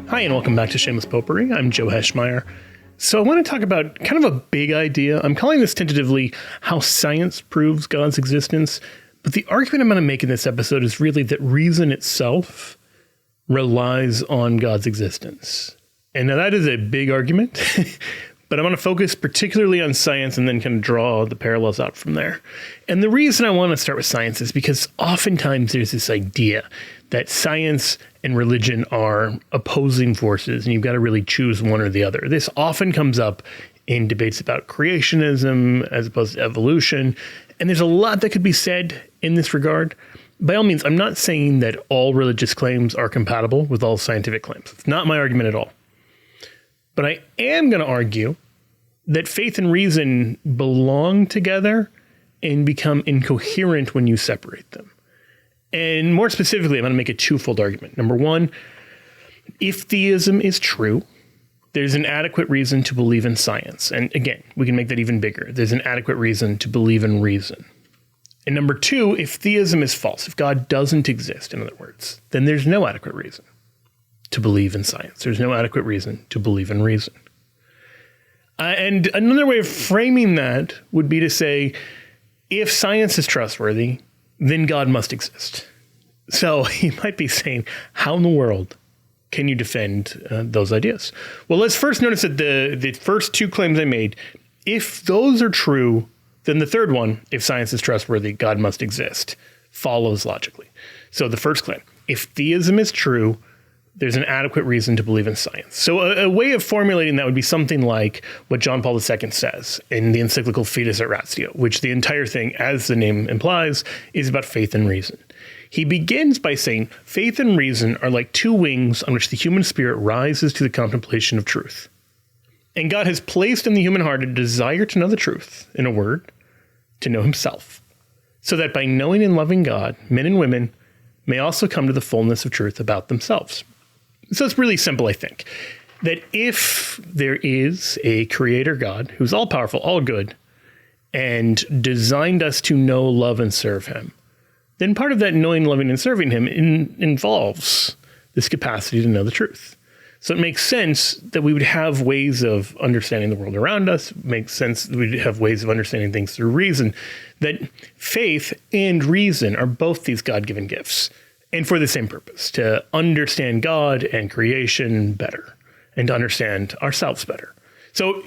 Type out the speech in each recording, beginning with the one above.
Hi, and welcome back to Shameless Potpourri. I'm Joe Heschmeyer. So I want to talk about kind of a big idea. I'm calling this tentatively how science proves God's existence. But the argument I'm going to make in this episode is really that reason itself relies on God's existence. And now that is a big argument, but I want to focus particularly on science and then kind of draw the parallels out from there. And the reason I want to start with science is because oftentimes there's this idea that science and religion are opposing forces, and you've got to really choose one or the other. This often comes up in debates about creationism as opposed to evolution, and there's a lot that could be said in this regard. By all means, I'm not saying that all religious claims are compatible with all scientific claims. It's not my argument at all. But I am going to argue that faith and reason belong together and become incoherent when you separate them. And more specifically, I'm going to make a twofold argument. Number one, if theism is true, there's an adequate reason to believe in science. And again, we can make that even bigger. There's an adequate reason to believe in reason. And number two, if theism is false, if God doesn't exist, in other words, then there's no adequate reason to believe in science. There's no adequate reason to believe in reason. And another way of framing that would be to say, if science is trustworthy, then God must exist. So you might be saying, how in the world can you defend those ideas? Well, let's first notice that the first two claims I made, if those are true, then the third one, if science is trustworthy, God must exist, follows logically. So the first claim, if theism is true, there's an adequate reason to believe in science. So a way of formulating that would be something like what John Paul II says in the encyclical Fides et Ratio, which the entire thing, as the name implies, is about faith and reason. He begins by saying, faith and reason are like two wings on which the human spirit rises to the contemplation of truth. And God has placed in the human heart a desire to know the truth, in a word, to know himself, so that by knowing and loving God, men and women may also come to the fullness of truth about themselves. So it's really simple, I think, that if there is a creator God who's all powerful, all good, and designed us to know, love, and serve him, then part of that knowing, loving, and serving him involves this capacity to know the truth. So it makes sense that we would have ways of understanding the world around us. It makes sense that we'd have ways of understanding things through reason, that faith and reason are both these God-given gifts. And for the same purpose, to understand God and creation better, and to understand ourselves better. So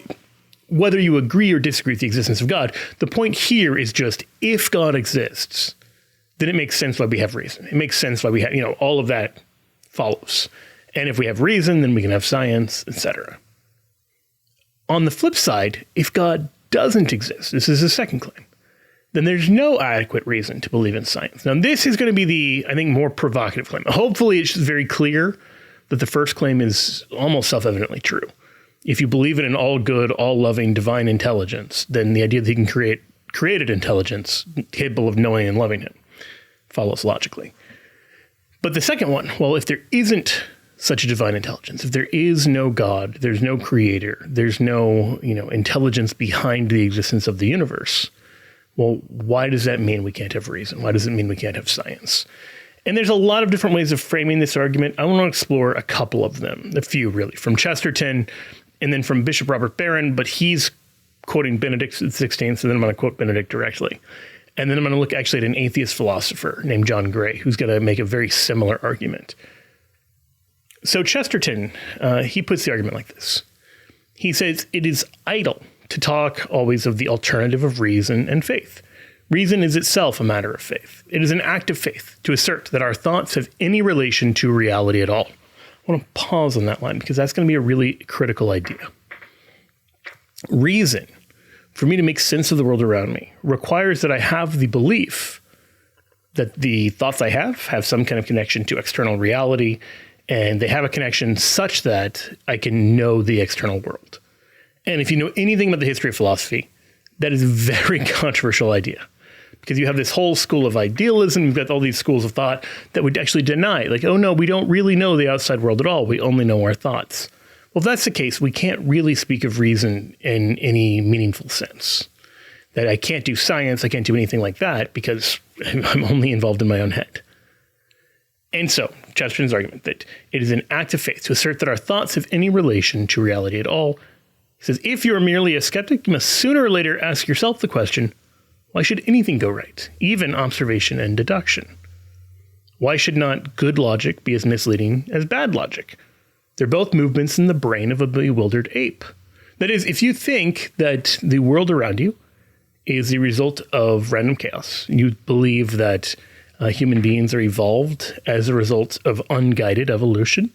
whether you agree or disagree with the existence of God, the point here is just, if God exists, then it makes sense why we have reason. It makes sense why we have, all of that follows. And if we have reason, then we can have science, etc. On the flip side, if God doesn't exist, this is the second claim, then there's no adequate reason to believe in science. Now, this is going to be the, I think, more provocative claim. Hopefully, it's just very clear that the first claim is almost self-evidently true. If you believe in an all-good, all-loving, divine intelligence, then the idea that he can created intelligence capable of knowing and loving him follows logically. But the second one, well, if there isn't such a divine intelligence, if there is no God, there's no creator, there's no, intelligence behind the existence of the universe, well, why does that mean we can't have reason? Why does it mean we can't have science? And there's a lot of different ways of framing this argument. I want to explore a couple of them, a few really, from Chesterton and then from Bishop Robert Barron, but he's quoting Benedict XVI, so then I'm going to quote Benedict directly. And then I'm going to look actually at an atheist philosopher named John Gray, who's going to make a very similar argument. So Chesterton, he puts the argument like this. He says, it is idle to talk always of the alternative of reason and faith. Reason is itself a matter of faith. It is an act of faith to assert that our thoughts have any relation to reality at all. I want to pause on that line because that's going to be a really critical idea. Reason, for me to make sense of the world around me, requires that I have the belief that the thoughts I have some kind of connection to external reality, and they have a connection such that I can know the external world. And if you know anything about the history of philosophy, that is a very controversial idea, because you have this whole school of idealism. You've got all these schools of thought that would actually deny, like, oh no, we don't really know the outside world at all. We only know our thoughts. Well, if that's the case, we can't really speak of reason in any meaningful sense. That I can't do science, I can't do anything like that because I'm only involved in my own head. And so, Chesterton's argument that it is an act of faith to assert that our thoughts have any relation to reality at all. He says, if you are merely a skeptic, you must sooner or later ask yourself the question, why should anything go right, even observation and deduction? Why should not good logic be as misleading as bad logic? They're both movements in the brain of a bewildered ape. That is, if you think that the world around you is the result of random chaos, you believe that human beings are evolved as a result of unguided evolution,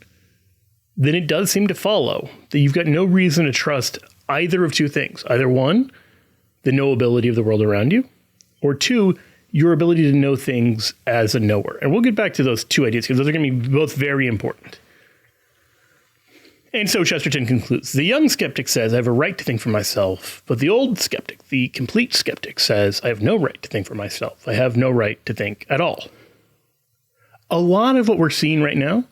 then it does seem to follow that you've got no reason to trust either of two things. Either one, the knowability of the world around you, or two, your ability to know things as a knower. And we'll get back to those two ideas because those are going to be both very important. And so Chesterton concludes, the young skeptic says, I have a right to think for myself, but the old skeptic, the complete skeptic, says, I have no right to think for myself. I have no right to think at all. A lot of what we're seeing right now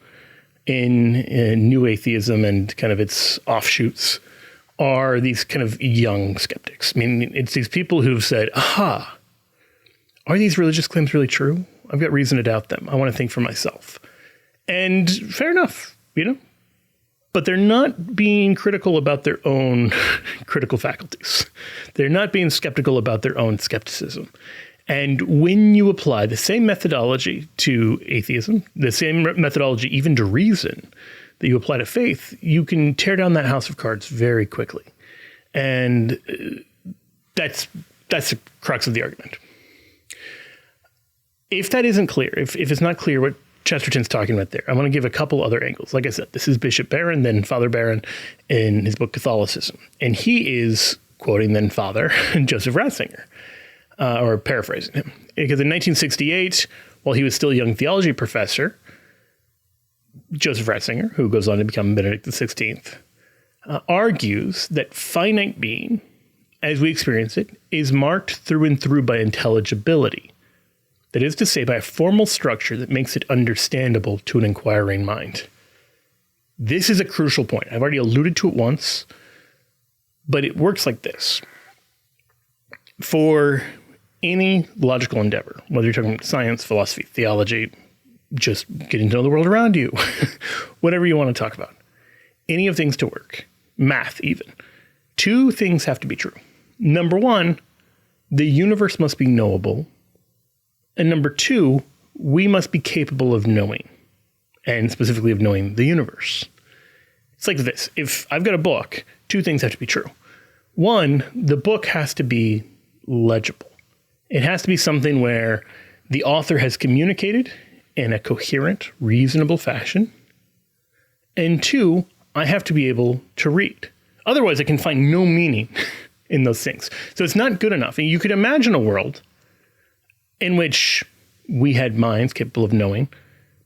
in new atheism and kind of its offshoots are these kind of young skeptics. I mean, it's these people who've said, aha, are these religious claims really true? I've got reason to doubt them. I want to think for myself. And fair enough, but they're not being critical about their own critical faculties. They're not being skeptical about their own skepticism. And when you apply the same methodology to atheism, the same methodology even to reason that you apply to faith, you can tear down that house of cards very quickly. And that's the crux of the argument. If that isn't clear, if it's not clear what Chesterton's talking about there, I want to give a couple other angles. Like I said, this is Bishop Barron, then Father Barron in his book Catholicism. And he is quoting then Father Joseph Ratzinger, or paraphrasing him. Because in 1968, while he was still a young theology professor, Joseph Ratzinger, who goes on to become Benedict XVI, argues that finite being, as we experience it, is marked through and through by intelligibility. That is to say, by a formal structure that makes it understandable to an inquiring mind. This is a crucial point. I've already alluded to it once, but it works like this. For any logical endeavor, whether you're talking about science, philosophy, theology, just getting to know the world around you, whatever you want to talk about, any of things to work, math even, two things have to be true. Number one, the universe must be knowable. And number two, we must be capable of knowing, and specifically of knowing the universe. It's like this. If I've got a book, two things have to be true. One, the book has to be legible. It has to be something where the author has communicated in a coherent, reasonable fashion. And two, I have to be able to read. Otherwise, I can find no meaning in those things. So it's not good enough. And you could imagine a world in which we had minds capable of knowing,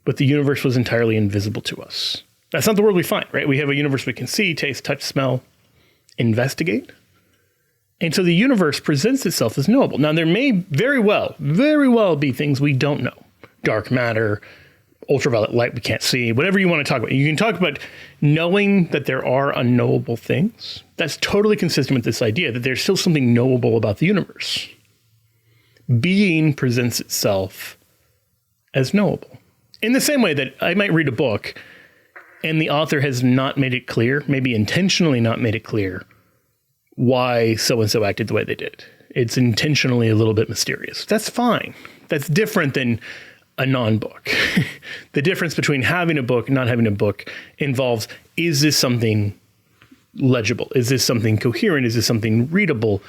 but the universe was entirely invisible to us. That's not the world we find, right? We have a universe we can see, taste, touch, smell, investigate. And so the universe presents itself as knowable. Now, there may very well be things we don't know. Dark matter, ultraviolet light we can't see, whatever you want to talk about. You can talk about knowing that there are unknowable things. That's totally consistent with this idea that there's still something knowable about the universe. Being presents itself as knowable. In the same way that I might read a book and the author has not made it clear, maybe intentionally not made it clear, why so-and-so acted the way they did. It's intentionally a little bit mysterious. That's fine. That's different than a non-book. The difference between having a book and not having a book involves, is this something legible? Is this something coherent? Is this something readable?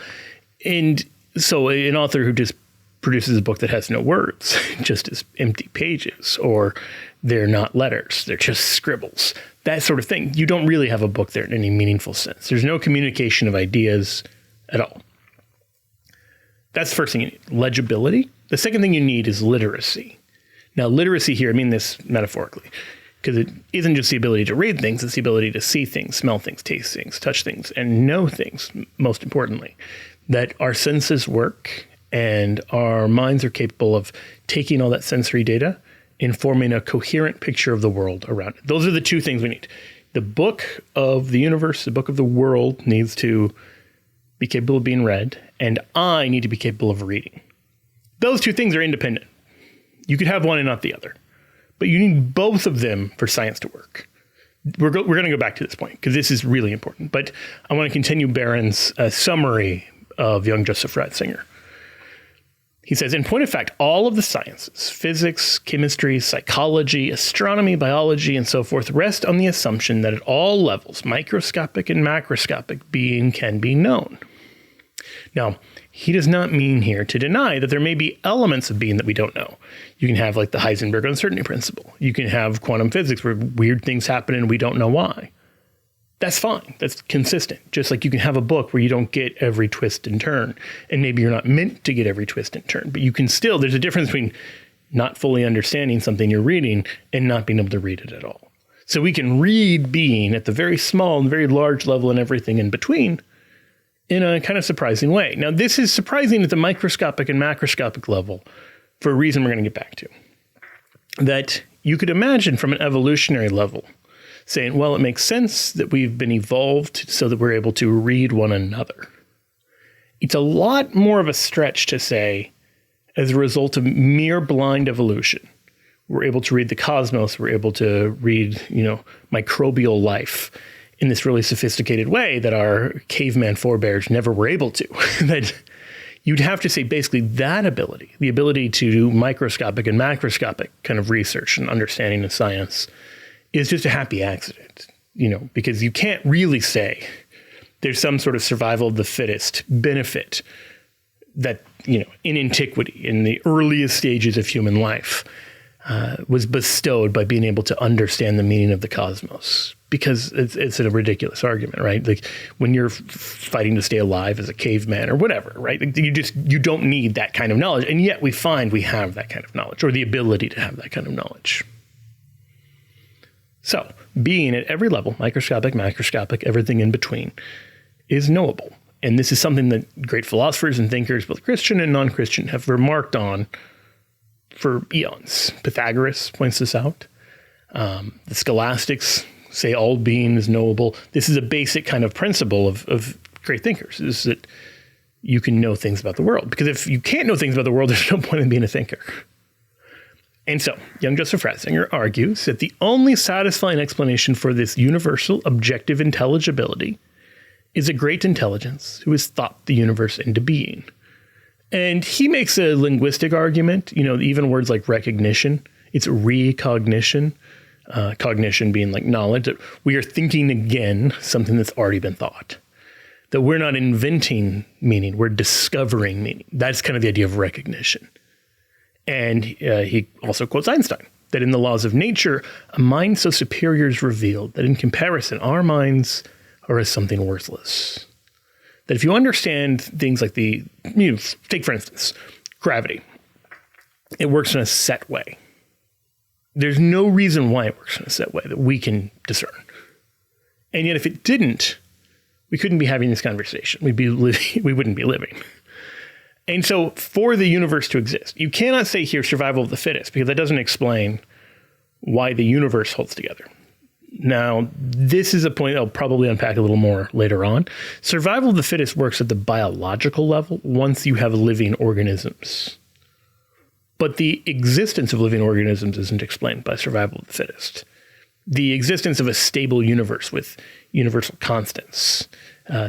And so an author who just produces a book that has no words, just as empty pages, or they're not letters, they're just scribbles, that sort of thing. You don't really have a book there in any meaningful sense. There's no communication of ideas at all. That's the first thing you need, legibility. The second thing you need is literacy. Now, literacy here, I mean this metaphorically, because it isn't just the ability to read things, it's the ability to see things, smell things, taste things, touch things, and know things, most importantly. That our senses work and our minds are capable of taking all that sensory data and forming a coherent picture of the world around it. Those are the two things we need. The book of the universe, the book of the world needs to be capable of being read, and I need to be capable of reading. Those two things are independent. You could have one and not the other. But you need both of them for science to work. We're going to go back to this point because this is really important. But I want to continue Barron's summary of young Joseph Ratzinger. He says, in point of fact, all of the sciences, physics, chemistry, psychology, astronomy, biology, and so forth, rest on the assumption that at all levels, microscopic and macroscopic, being can be known. Now, he does not mean here to deny that there may be elements of being that we don't know. You can have like the Heisenberg uncertainty principle. You can have quantum physics where weird things happen and we don't know why. That's fine. That's consistent. Just like you can have a book where you don't get every twist and turn, and maybe you're not meant to get every twist and turn, but you can still, there's a difference between not fully understanding something you're reading and not being able to read it at all. So we can read being at the very small and very large level and everything in between in a kind of surprising way. Now, this is surprising at the microscopic and macroscopic level for a reason we're going to get back to. That you could imagine from an evolutionary level saying, well, it makes sense that we've been evolved so that we're able to read one another. It's a lot more of a stretch to say, as a result of mere blind evolution, we're able to read the cosmos, we're able to read, microbial life in this really sophisticated way that our caveman forebears never were able to. That you'd have to say basically that ability, the ability to do microscopic and macroscopic kind of research and understanding of science, is just a happy accident, because you can't really say there's some sort of survival of the fittest benefit that, in antiquity, in the earliest stages of human life, was bestowed by being able to understand the meaning of the cosmos. Because it's a ridiculous argument, right? Like when you're fighting to stay alive as a caveman or whatever, right? Like you don't need that kind of knowledge. And yet we find we have that kind of knowledge, or the ability to have that kind of knowledge. So being at every level, microscopic, macroscopic, everything in between, is knowable. And this is something that great philosophers and thinkers, both Christian and non-Christian, have remarked on for eons. Pythagoras points this out. The scholastics say all being is knowable. This is a basic kind of principle of great thinkers, is that you can know things about the world. Because if you can't know things about the world, there's no point in being a thinker. And so, young Joseph Ratzinger argues that the only satisfying explanation for this universal objective intelligibility is a great intelligence who has thought the universe into being. And he makes a linguistic argument, even words like recognition, it's recognition, cognition being like knowledge, that we are thinking again something that's already been thought. That we're not inventing meaning, we're discovering meaning. That's kind of the idea of recognition. And he also quotes Einstein, that in the laws of nature, a mind so superior is revealed that in comparison, our minds are as something worthless. That if you understand things like take for instance, gravity, it works in a set way. There's no reason why it works in a set way that we can discern. And yet if it didn't, we couldn't be having this conversation. We wouldn't be living. And so for the universe to exist, you cannot say here survival of the fittest, because that doesn't explain why the universe holds together. Now, this is a point I'll probably unpack a little more later on. Survival of the fittest works at the biological level once you have living organisms. But the existence of living organisms isn't explained by survival of the fittest. The existence of a stable universe with universal constants,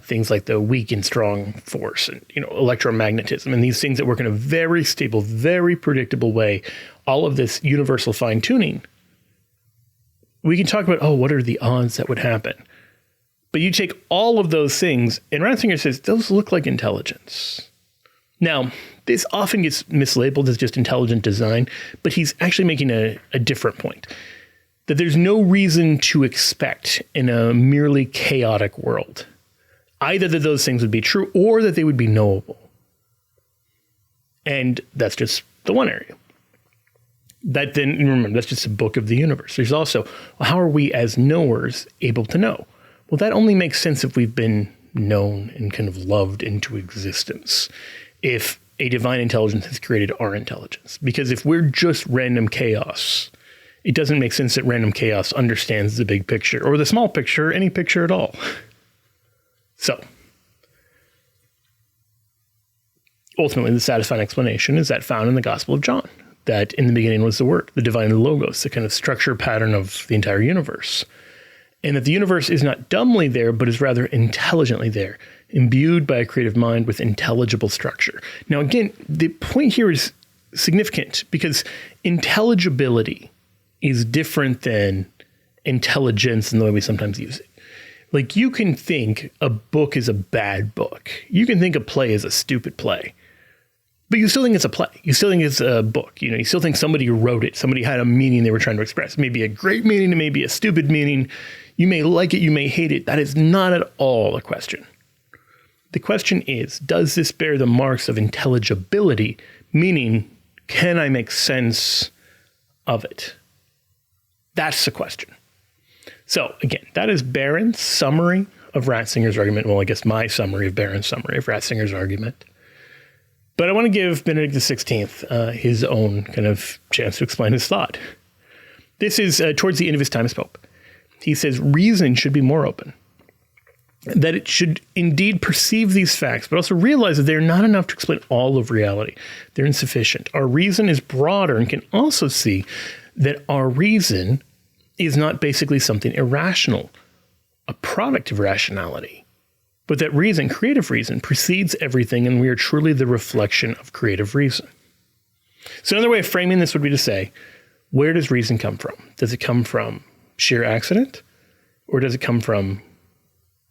things like the weak and strong force and electromagnetism, and these things that work in a very stable, very predictable way, all of this universal fine-tuning, we can talk about, what are the odds that would happen? But you take all of those things, and Ratzinger says, those look like intelligence. Now, this often gets mislabeled as just intelligent design, but he's actually making a different point. That there's no reason to expect in a merely chaotic world either that those things would be true or that they would be knowable. And that's just the one area. That then, remember, that's just a book of the universe. There's also, how are we as knowers able to know? Well, that only makes sense if we've been known and kind of loved into existence. If a divine intelligence has created our intelligence. Because if we're just random chaos, it doesn't make sense that random chaos understands the big picture or the small picture, or any picture at all. So, ultimately, the satisfying explanation is that found in the Gospel of John. that in the beginning was the Word, the divine logos, the kind of structure pattern of the entire universe. And that the universe is not dumbly there, but is rather intelligently there, imbued by a creative mind with intelligible structure. Now, again, the point here is significant because intelligibility is different than intelligence in the way we sometimes use it. Like, you can think a book is a bad book. You can think a play is a stupid play. But you still think it's a play. You still think it's a book. You still think somebody wrote it. Somebody had a meaning they were trying to express. Maybe a great meaning, it may be a stupid meaning. You may like it, you may hate it. That is not at all the question. The question is, does this bear the marks of intelligibility? Meaning, can I make sense of it? That's the question. So again, that is Barron's summary of Ratzinger's argument. Well, I guess my summary of Barron's summary of Ratzinger's argument. But I want to give Benedict XVI his own kind of chance to explain his thought. This is towards the end of his time as Pope. He says, reason should be more open, that it should indeed perceive these facts, but also realize that they're not enough to explain all of reality. They're insufficient. Our reason is broader and can also see that our reason is not basically something irrational, a product of rationality, but that reason, creative reason, precedes everything, and we are truly the reflection of creative reason. So another way of framing this would be to say, where does reason come from? Does it come from sheer accident, or does it come from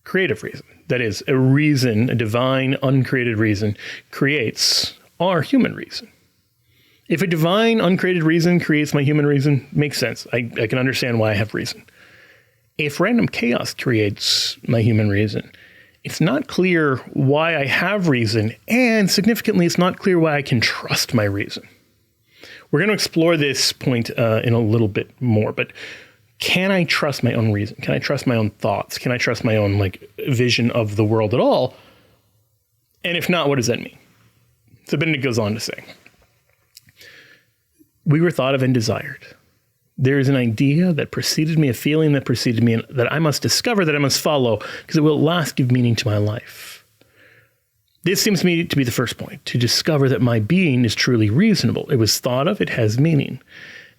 creative reason? That is, a reason, a divine, uncreated reason, creates our human reason. If a divine, uncreated reason creates my human reason, makes sense. I can understand why I have reason. If random chaos creates my human reason, it's not clear why I have reason, and significantly, it's not clear why I can trust my reason. We're going to explore this point in a little bit more, but can I trust my own reason? Can I trust my own thoughts? Can I trust my own vision of the world at all? And if not, what does that mean? So Benedict goes on to say, we were thought of and desired. There is an idea that preceded me, a feeling that preceded me, that I must discover, that I must follow, because it will at last give meaning to my life. This seems to me to be the first point, to discover that my being is truly reasonable. It was thought of, it has meaning.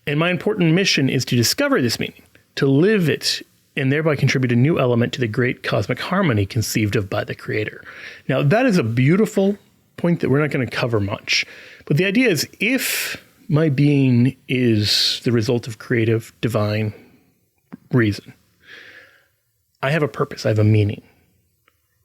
And my important mission is to discover this meaning, to live it, and thereby contribute a new element to the great cosmic harmony conceived of by the Creator. Now, that is a beautiful point that we're not going to cover much. But the idea is, if my being is the result of creative, divine reason, I have a purpose, I have a meaning.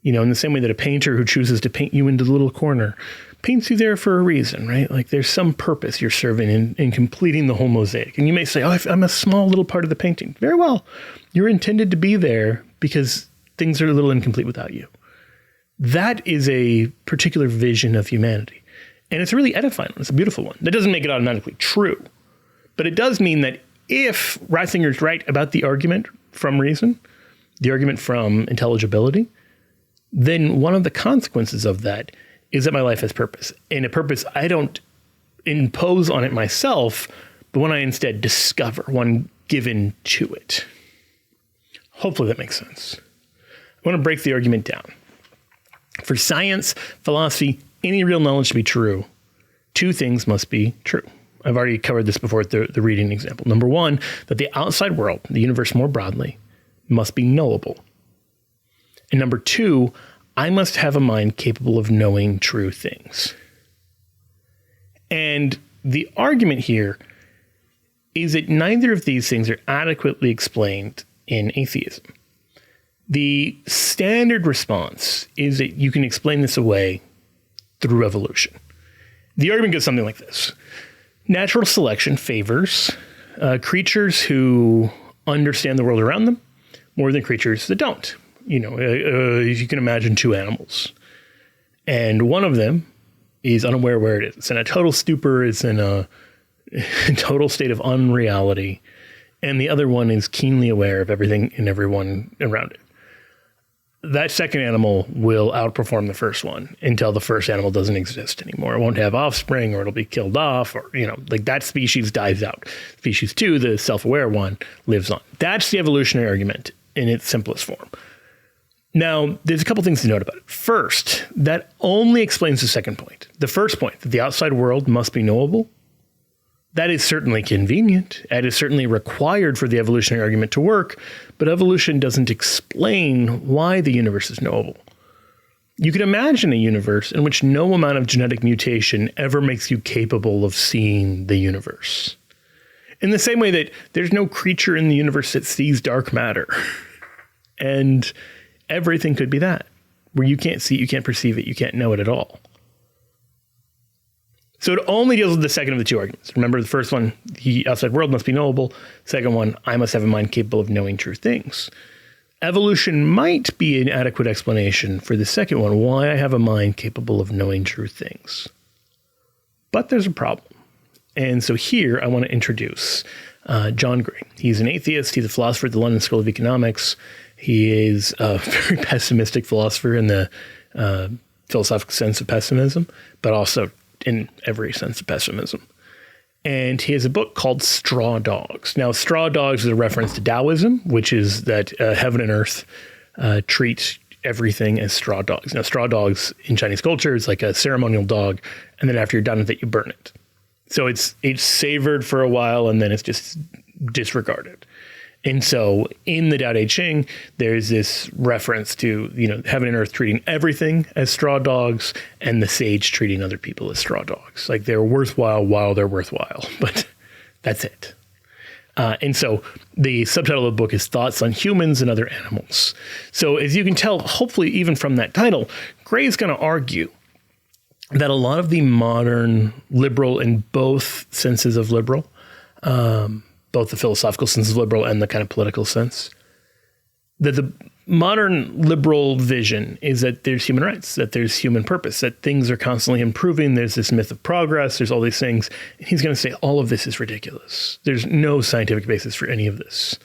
In the same way that a painter who chooses to paint you into the little corner paints you there for a reason, right? Like, there's some purpose you're serving in completing the whole mosaic. And you may say, oh, I'm a small little part of the painting. Very well. You're intended to be there because things are a little incomplete without you. That is a particular vision of humanity. And it's a really edifying one. It's a beautiful one. That doesn't make it automatically true. But it does mean that if Ratzinger's right about the argument from reason, the argument from intelligibility, then one of the consequences of that is that my life has purpose. And a purpose I don't impose on it myself, but one I instead discover, one given to it. Hopefully that makes sense. I want to break the argument down. For science, philosophy, any real knowledge to be true, two things must be true. I've already covered this before with the reading example. Number one, that the outside world, the universe more broadly, must be knowable. And number two, I must have a mind capable of knowing true things. And the argument here is that neither of these things are adequately explained in atheism. The standard response is that you can explain this away through evolution. The argument goes something like this. Natural selection favors creatures who understand the world around them more than creatures that don't. If you can imagine two animals, and one of them is unaware where it is. It's in a total stupor. It's in a total state of unreality. And the other one is keenly aware of everything and everyone around it. That second animal will outperform the first one until the first animal doesn't exist anymore. It won't have offspring, or it'll be killed off, or, that species dies out. Species two, the self-aware one, lives on. That's the evolutionary argument in its simplest form. Now, there's a couple things to note about it. First, that only explains the second point. The first point, that the outside world must be knowable, That is certainly convenient. That is certainly required for the evolutionary argument to work, but evolution doesn't explain why the universe is knowable. You can imagine a universe in which no amount of genetic mutation ever makes you capable of seeing the universe. In the same way that there's no creature in the universe that sees dark matter. And everything could be that, where you can't see it, you can't perceive it, you can't know it at all. So it only deals with the second of the two arguments. Remember the first one, the outside world must be knowable. Second one, I must have a mind capable of knowing true things. Evolution might be an adequate explanation for the second one, why I have a mind capable of knowing true things. But there's a problem. And so here I want to introduce John Gray. He's an atheist. He's a philosopher at the London School of Economics. He is a very pessimistic philosopher in the philosophical sense of pessimism, but also in every sense of pessimism. And he has a book called Straw Dogs. Now, Straw Dogs is a reference to Taoism, which is that heaven and earth treat everything as straw dogs. Now, straw dogs in Chinese culture is like a ceremonial dog, and then after you're done with it, you burn it. So it's savored for a while, and then it's just disregarded. And so in the Tao Te Ching, there's this reference to, heaven and earth treating everything as straw dogs and the sage treating other people as straw dogs. Like they're worthwhile while they're worthwhile, but that's it. And so the subtitle of the book is Thoughts on Humans and Other Animals. So as you can tell, hopefully even from that title, Gray is going to argue that a lot of the modern liberal, in both senses of liberal, both the philosophical sense of liberal and the kind of political sense, that the modern liberal vision is that there's human rights, that there's human purpose, that things are constantly improving. There's this myth of progress. There's all these things. And he's going to say all of this is ridiculous. There's no scientific basis for any of this.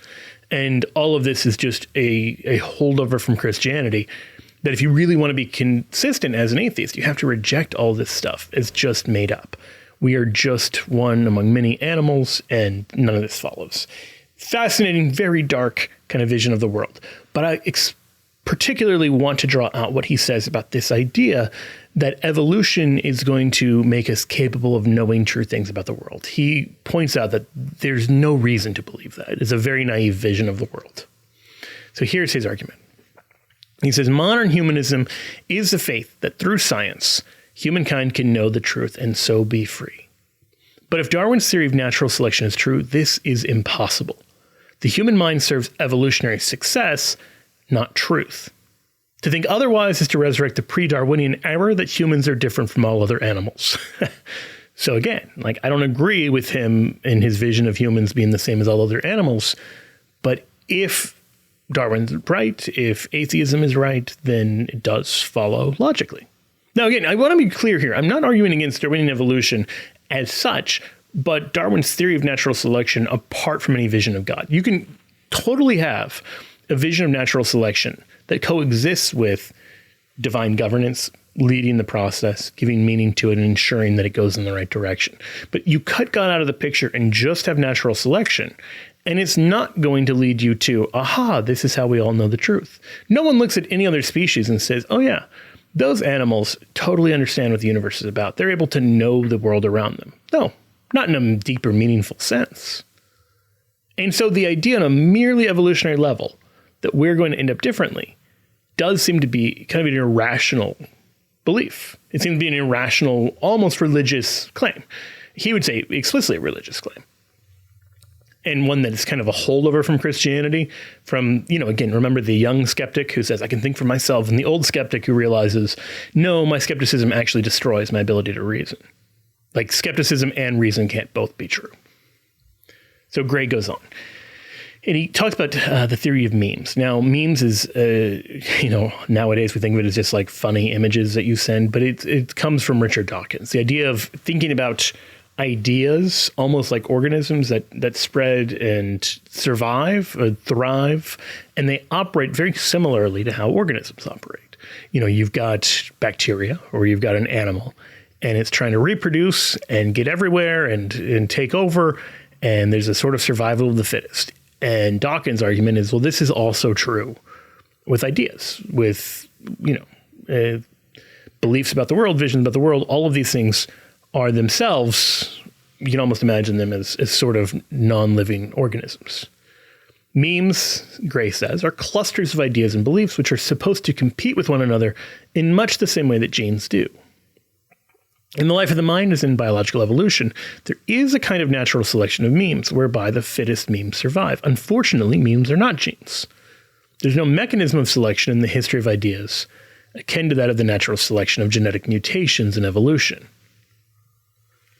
And all of this is just a holdover from Christianity, that if you really want to be consistent as an atheist, you have to reject all this stuff. It's just made up. We are just one among many animals, and none of this follows. Fascinating, very dark kind of vision of the world. But I particularly want to draw out what he says about this idea that evolution is going to make us capable of knowing true things about the world. He points out that there's no reason to believe that. It's a very naive vision of the world. So here's his argument. He says, modern humanism is the faith that through science, humankind can know the truth and so be free. But if Darwin's theory of natural selection is true, this is impossible. The human mind serves evolutionary success, not truth. To think otherwise is to resurrect the pre-Darwinian error that humans are different from all other animals. So again, I don't agree with him in his vision of humans being the same as all other animals, but if Darwin's right, if atheism is right, then it does follow logically. Now, again, I want to be clear here. I'm not arguing against Darwinian evolution as such, but Darwin's theory of natural selection apart from any vision of God. You can totally have a vision of natural selection that coexists with divine governance, leading the process, giving meaning to it, and ensuring that it goes in the right direction. But you cut God out of the picture and just have natural selection, and it's not going to lead you to, aha, this is how we all know the truth. No one looks at any other species and says, oh yeah, those animals totally understand what the universe is about. They're able to know the world around them. No, not in a deeper, meaningful sense. And so the idea on a merely evolutionary level that we're going to end up differently does seem to be kind of an irrational belief. It seems to be an irrational, almost religious claim. He would say explicitly a religious claim. And one that is kind of a holdover from Christianity, from, again, remember the young skeptic who says, I can think for myself, and the old skeptic who realizes, no, my skepticism actually destroys my ability to reason. Like skepticism and reason can't both be true. So Gray goes on. And he talks about the theory of memes. Now, memes is, nowadays we think of it as just like funny images that you send, but it comes from Richard Dawkins. The idea of thinking about ideas almost like organisms that spread and survive, thrive, and they operate very similarly to how organisms operate. You've got bacteria or you've got an animal, and it's trying to reproduce and get everywhere and take over, and there's a sort of survival of the fittest. And Dawkins' argument is, well, this is also true with ideas, with, beliefs about the world, visions about the world. All of these things are themselves you can almost imagine them as sort of non-living organisms. Memes, Gray says, are clusters of ideas and beliefs which are supposed to compete with one another in much the same way that genes do. In the life of the mind, as in biological evolution, there is a kind of natural selection of memes whereby the fittest memes survive. Unfortunately, memes are not genes. There's no mechanism of selection in the history of ideas akin to that of the natural selection of genetic mutations in evolution.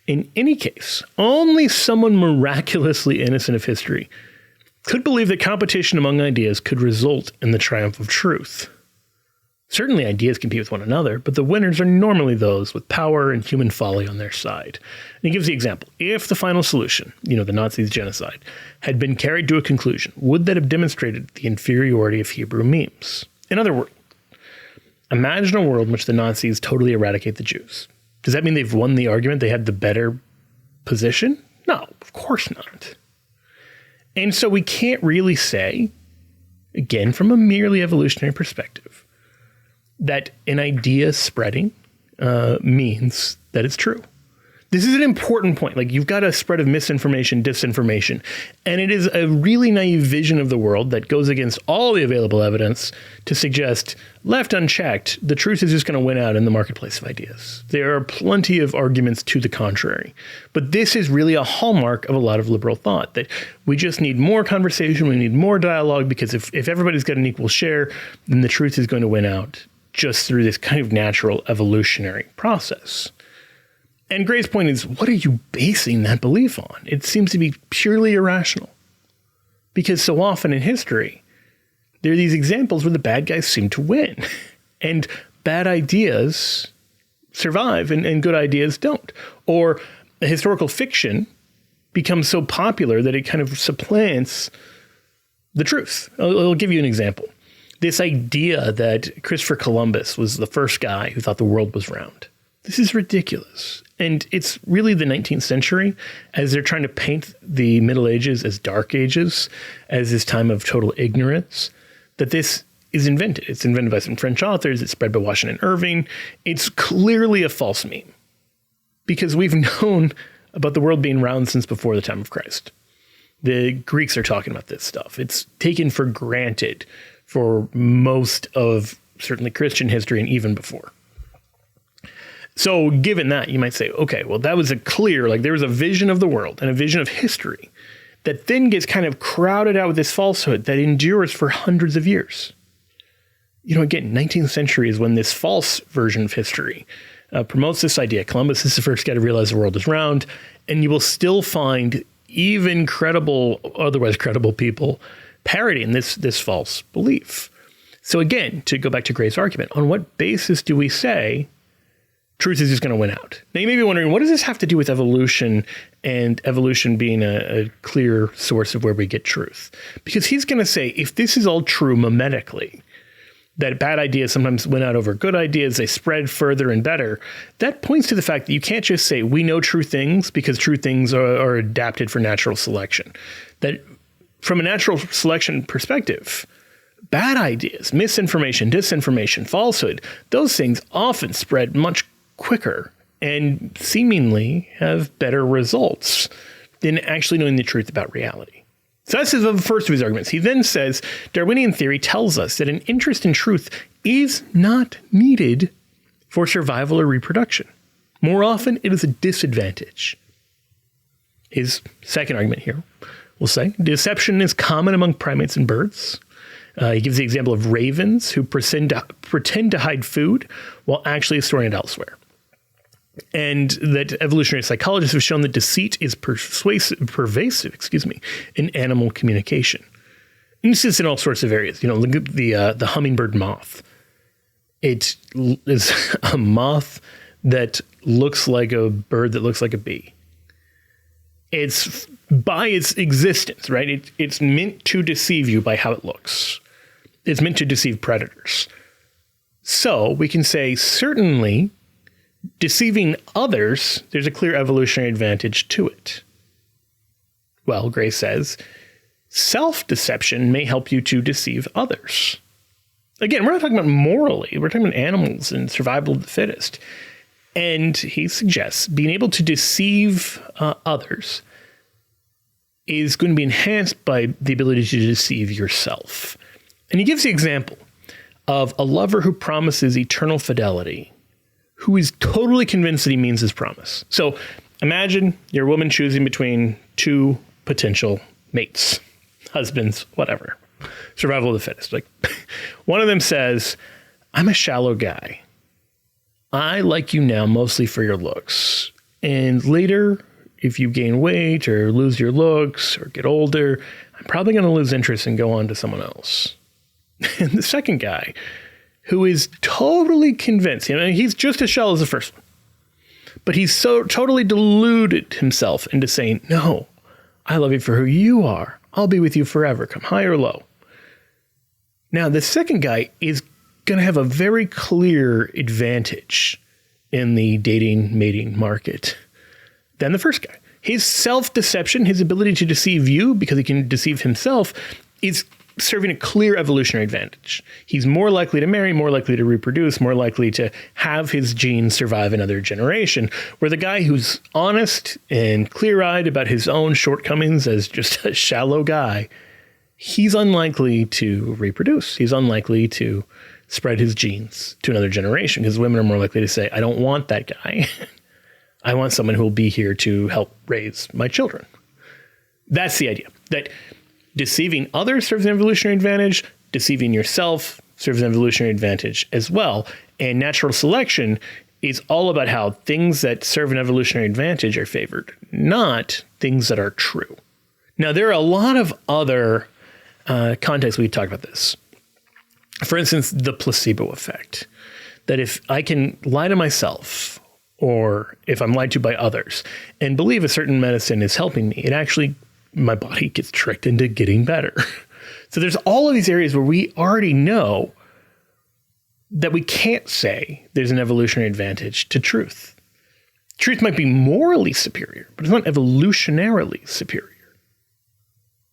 In any case, only someone miraculously innocent of history could believe that competition among ideas could result in the triumph of truth. Certainly ideas compete with one another, but the winners are normally those with power and human folly on their side. And he gives the example. If the final solution, the Nazis' genocide, had been carried to a conclusion, would that have demonstrated the inferiority of Hebrew memes? In other words, imagine a world in which the Nazis totally eradicate the Jews. Does that mean they've won the argument? They had the better position? No, of course not. And so we can't really say, again, from a merely evolutionary perspective, that an idea spreading means that it's true. This is an important point. Like, you've got a spread of misinformation, disinformation, and it is a really naive vision of the world that goes against all the available evidence to suggest, left unchecked, the truth is just going to win out in the marketplace of ideas. There are plenty of arguments to the contrary. But this is really a hallmark of a lot of liberal thought, that we just need more conversation, we need more dialogue, because if everybody's got an equal share, then the truth is going to win out just through this kind of natural evolutionary process. And Gray's point is, what are you basing that belief on? It seems to be purely irrational. Because so often in history, there are these examples where the bad guys seem to win. And bad ideas survive and good ideas don't. Or a historical fiction becomes so popular that it kind of supplants the truth. I'll give you an example. This idea that Christopher Columbus was the first guy who thought the world was round. This is ridiculous. And it's really the 19th century, as they're trying to paint the Middle Ages as dark ages, as this time of total ignorance, that this is invented. It's invented by some French authors. It's spread by Washington Irving. It's clearly a false meme, because we've known about the world being round since before the time of Christ. The Greeks are talking about this stuff. It's taken for granted for most of certainly Christian history and even before. So given that, you might say, okay, well, that was there was a vision of the world and a vision of history that then gets kind of crowded out with this falsehood that endures for hundreds of years. Again, 19th century is when this false version of history promotes this idea. Columbus is the first guy to realize the world is round, and you will still find even otherwise credible people parodying this false belief. So again, to go back to Gray's argument, on what basis do we say truth is just going to win out? Now you may be wondering, what does this have to do with evolution and evolution being a clear source of where we get truth? Because he's going to say, if this is all true mimetically, that bad ideas sometimes win out over good ideas, they spread further and better, that points to the fact that you can't just say we know true things because true things are adapted for natural selection. That from a natural selection perspective, bad ideas, misinformation, disinformation, falsehood, those things often spread much quicker and seemingly have better results than actually knowing the truth about reality. So that's the first of his arguments. He then says, Darwinian theory tells us that an interest in truth is not needed for survival or reproduction. More often, it is a disadvantage. His second argument here will say, deception is common among primates and birds. He gives the example of ravens who pretend to hide food while actually storing it elsewhere. And that evolutionary psychologists have shown that deceit is pervasive in animal communication. And this is in all sorts of areas. Look at the hummingbird moth. It is a moth that looks like a bird that looks like a bee. It's by its existence, right? It's meant to deceive you by how it looks. It's meant to deceive predators. So we can say, certainly, deceiving others, there's a clear evolutionary advantage to it. Well, Gray says, self-deception may help you to deceive others. Again, we're not talking about morally. We're talking about animals and survival of the fittest. And he suggests being able to deceive others is going to be enhanced by the ability to deceive yourself. And he gives the example of a lover who promises eternal fidelity, who is totally convinced that he means his promise. So imagine you're a woman choosing between two potential mates, husbands, whatever. Survival of the fittest. Like, one of them says, I'm a shallow guy. I like you now mostly for your looks. And later, if you gain weight or lose your looks or get older, I'm probably going to lose interest and go on to someone else. And the second guy, who is totally convinced, he's just as shallow as the first one, but he's so totally deluded himself into saying, no, I love you for who you are. I'll be with you forever, come high or low. Now, the second guy is going to have a very clear advantage in the dating, mating market than the first guy. His self-deception, his ability to deceive you because he can deceive himself, is serving a clear evolutionary advantage. He's more likely to marry, more likely to reproduce, more likely to have his genes survive another generation, where the guy who's honest and clear-eyed about his own shortcomings as just a shallow guy, he's unlikely to reproduce. He's unlikely to spread his genes to another generation because women are more likely to say, I don't want that guy. I want someone who will be here to help raise my children. That's the idea, that deceiving others serves an evolutionary advantage, deceiving yourself serves an evolutionary advantage as well. And natural selection is all about how things that serve an evolutionary advantage are favored, not things that are true. Now, there are a lot of other contexts we talk about this. For instance, the placebo effect, that if I can lie to myself or if I'm lied to by others and believe a certain medicine is helping me, it actually, my body gets tricked into getting better. So there's all of these areas where we already know that we can't say there's an evolutionary advantage to truth. Truth might be morally superior, but it's not evolutionarily superior.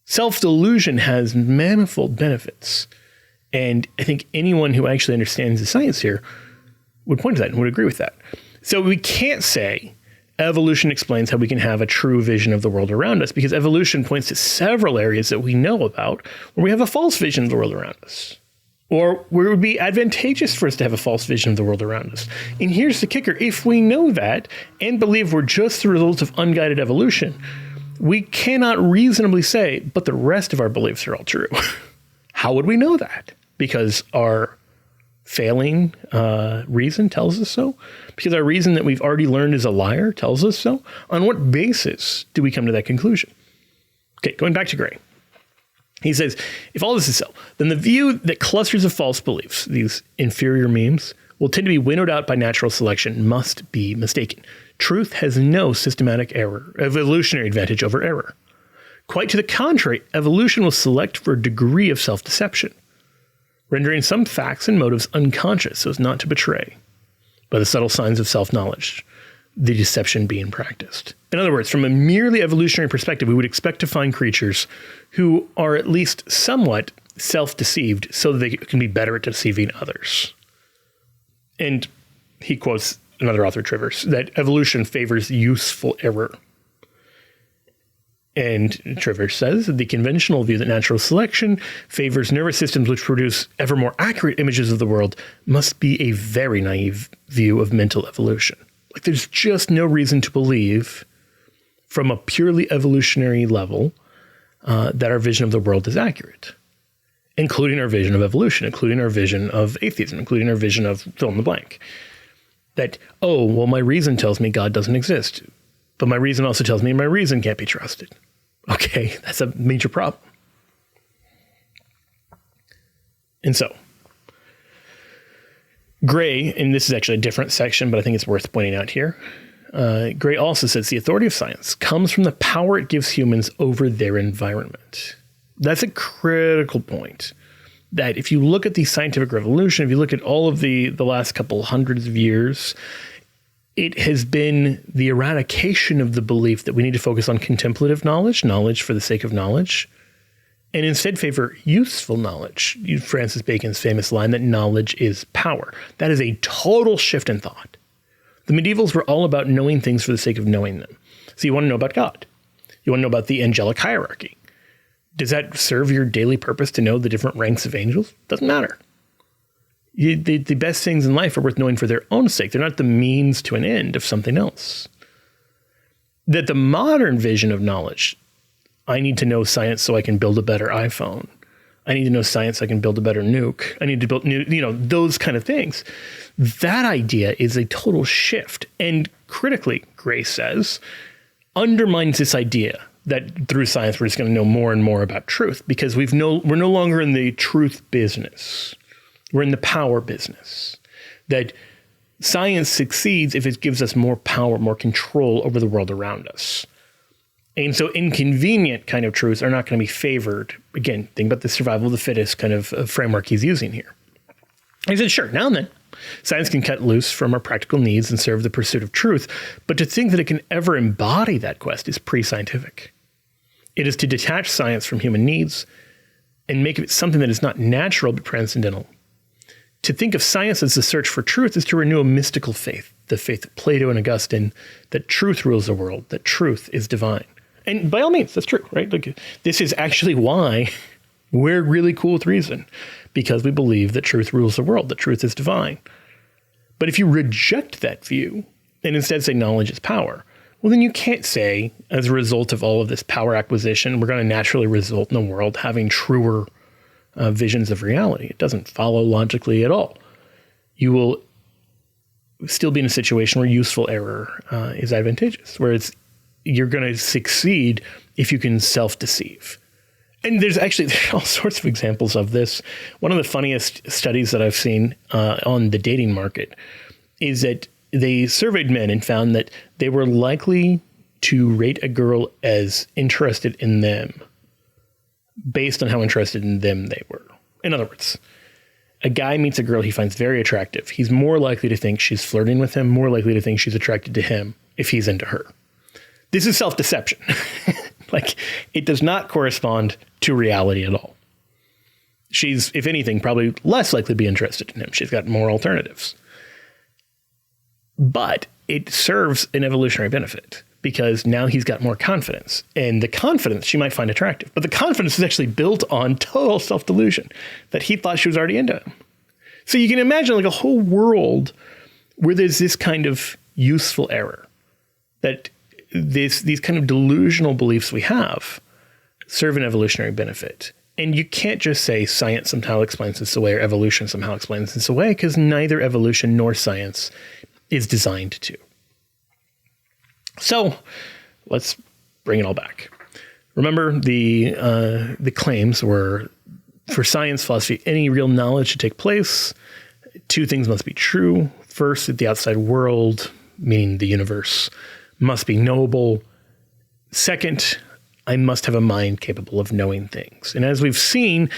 Self-delusion has manifold benefits. And I think anyone who actually understands the science here would point to that and would agree with that. So we can't say evolution explains how we can have a true vision of the world around us, because evolution points to several areas that we know about where we have a false vision of the world around us, or where it would be advantageous for us to have a false vision of the world around us. And here's the kicker. If we know that and believe we're just the result of unguided evolution, we cannot reasonably say, but the rest of our beliefs are all true. How would we know that? Because our failing reason tells us so? Because our reason that we've already learned is a liar tells us so? On what basis do we come to that conclusion? Okay, going back to Gray. He says, if all this is so, then the view that clusters of false beliefs, these inferior memes, will tend to be winnowed out by natural selection must be mistaken. Truth has no systematic evolutionary advantage over error. Quite to the contrary, evolution will select for a degree of self-deception, rendering some facts and motives unconscious so as not to betray, by the subtle signs of self-knowledge, the deception being practiced. In other words, from a merely evolutionary perspective, we would expect to find creatures who are at least somewhat self-deceived so that they can be better at deceiving others. And he quotes another author, Trivers, that evolution favors useful error. And Trivers says that the conventional view that natural selection favors nervous systems which produce ever more accurate images of the world must be a very naive view of mental evolution. Like, there's just no reason to believe from a purely evolutionary level that our vision of the world is accurate, including our vision of evolution, including our vision of atheism, including our vision of fill in the blank. That, oh, well, my reason tells me God doesn't exist, but my reason also tells me my reason can't be trusted. Okay, that's a major problem. And so, Gray, and this is actually a different section, but I think it's worth pointing out here. Gray also says the authority of science comes from the power it gives humans over their environment. That's a critical point. That if you look at the scientific revolution, if you look at all of the last couple hundreds of years, it has been the eradication of the belief that we need to focus on contemplative knowledge, knowledge for the sake of knowledge, and instead favor useful knowledge. Francis Bacon's famous line that knowledge is power. That is a total shift in thought. The medievals were all about knowing things for the sake of knowing them. So you want to know about God. You want to know about the angelic hierarchy. Does that serve your daily purpose to know the different ranks of angels? Doesn't matter. The best things in life are worth knowing for their own sake. They're not the means to an end of something else. That the modern vision of knowledge, I need to know science so I can build a better iPhone. I need to know science so I can build a better nuke. I need to build new, those kind of things. That idea is a total shift. And critically, Gray says, undermines this idea that through science we're just going to know more and more about truth, because we're no longer in the truth business. We're in the power business. That science succeeds if it gives us more power, more control over the world around us. And so inconvenient kind of truths are not going to be favored. Again, think about the survival of the fittest kind of framework he's using here. He said, sure, now and then, science can cut loose from our practical needs and serve the pursuit of truth. But to think that it can ever embody that quest is pre-scientific. It is to detach science from human needs and make it something that is not natural but transcendental. To think of science as the search for truth is to renew a mystical faith, the faith of Plato and Augustine, that truth rules the world, that truth is divine. And by all means, that's true, right? Like, this is actually why we're really cool with reason, because we believe that truth rules the world, that truth is divine. But if you reject that view and instead say knowledge is power, well, then you can't say, as a result of all of this power acquisition, we're going to naturally result in the world having truer visions of reality. It doesn't follow logically at all. You will still be in a situation where useful error is advantageous, where you're going to succeed if you can self-deceive. And there's all sorts of examples of this. One of the funniest studies that I've seen on the dating market is that they surveyed men and found that they were likely to rate a girl as interested in them based on how interested in them they were. In other words, a guy meets a girl he finds very attractive. He's more likely to think she's flirting with him, more likely to think she's attracted to him if he's into her. This is self-deception. Like, it does not correspond to reality at all. She's, if anything, probably less likely to be interested in him. She's got more alternatives. But it serves an evolutionary benefit, because now he's got more confidence, and the confidence she might find attractive. But the confidence is actually built on total self-delusion, that he thought she was already into him. So you can imagine like a whole world where there's this kind of useful error, that these kind of delusional beliefs we have serve an evolutionary benefit. And you can't just say science somehow explains this away or evolution somehow explains this away, because neither evolution nor science is designed to. So let's bring it all back. Remember, the claims were, for science, philosophy, any real knowledge to take place, two things must be true. First, that the outside world, meaning the universe, must be knowable. Second, I must have a mind capable of knowing things. And as we've seen,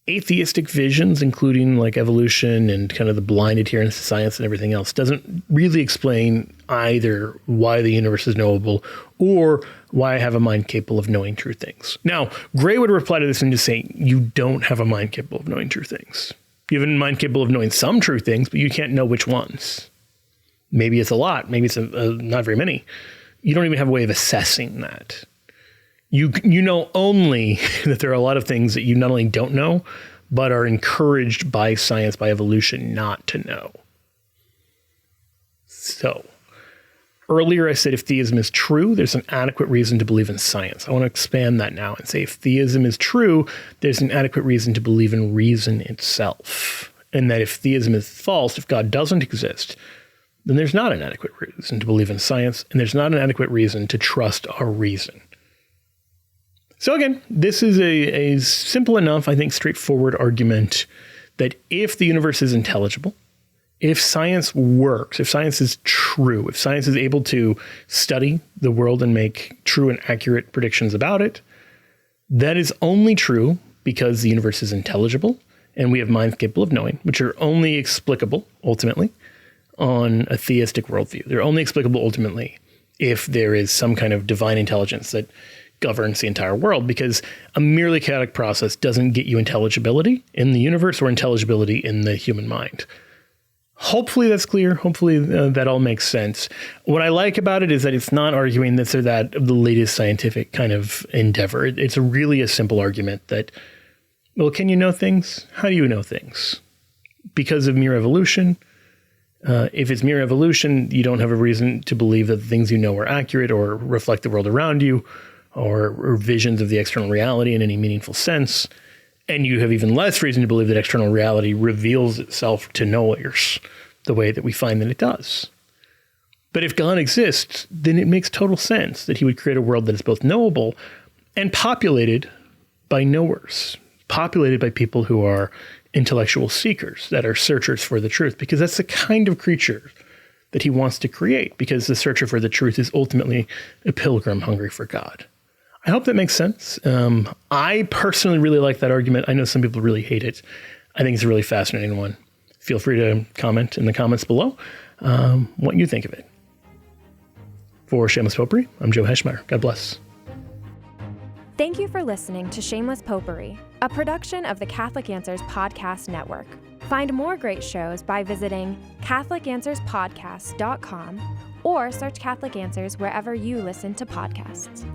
atheistic visions, including like evolution and kind of the blind adherence to science and everything else, doesn't really explain either why the universe is knowable or why I have a mind capable of knowing true things. Now, Gray would reply to this and just say, you don't have a mind capable of knowing true things. You have a mind capable of knowing some true things, but you can't know which ones. Maybe it's a lot. Maybe it's not very many. You don't even have a way of assessing that. You know only that there are a lot of things that you not only don't know, but are encouraged by science, by evolution, not to know. So, earlier I said if theism is true, there's an adequate reason to believe in science. I want to expand that now and say if theism is true, there's an adequate reason to believe in reason itself. And that if theism is false, if God doesn't exist, then there's not an adequate reason to believe in science, and there's not an adequate reason to trust our reason. So again, this is a simple enough, I think, straightforward argument that if the universe is intelligible, if science works, if science is true, if science is able to study the world and make true and accurate predictions about it, that is only true because the universe is intelligible and we have minds capable of knowing, which are only explicable, ultimately, on a theistic worldview. They're only explicable, ultimately, if there is some kind of divine intelligence that governs the entire world, because a merely chaotic process doesn't get you intelligibility in the universe or intelligibility in the human mind. Hopefully that's clear. Hopefully that all makes sense. What I like about it is that it's not arguing this or that of the latest scientific kind of endeavor. It's really a simple argument that, well, can you know things? How do you know things? Because of mere evolution. If it's mere evolution, you don't have a reason to believe that the things you know are accurate or reflect the world around you or visions of the external reality in any meaningful sense. And you have even less reason to believe that external reality reveals itself to knowers the way that we find that it does. But if God exists, then it makes total sense that he would create a world that is both knowable and populated by knowers, populated by people who are intellectual seekers, that are searchers for the truth, because that's the kind of creature that he wants to create, because the searcher for the truth is ultimately a pilgrim hungry for God. I hope that makes sense. I personally really like that argument. I know some people really hate it. I think it's a really fascinating one. Feel free to comment in the comments below what you think of it. For Shameless Potpourri, I'm Joe Heschmeyer. God bless. Thank you for listening to Shameless Potpourri, a production of the Catholic Answers Podcast Network. Find more great shows by visiting CatholicAnswersPodcast.com or search Catholic Answers wherever you listen to podcasts.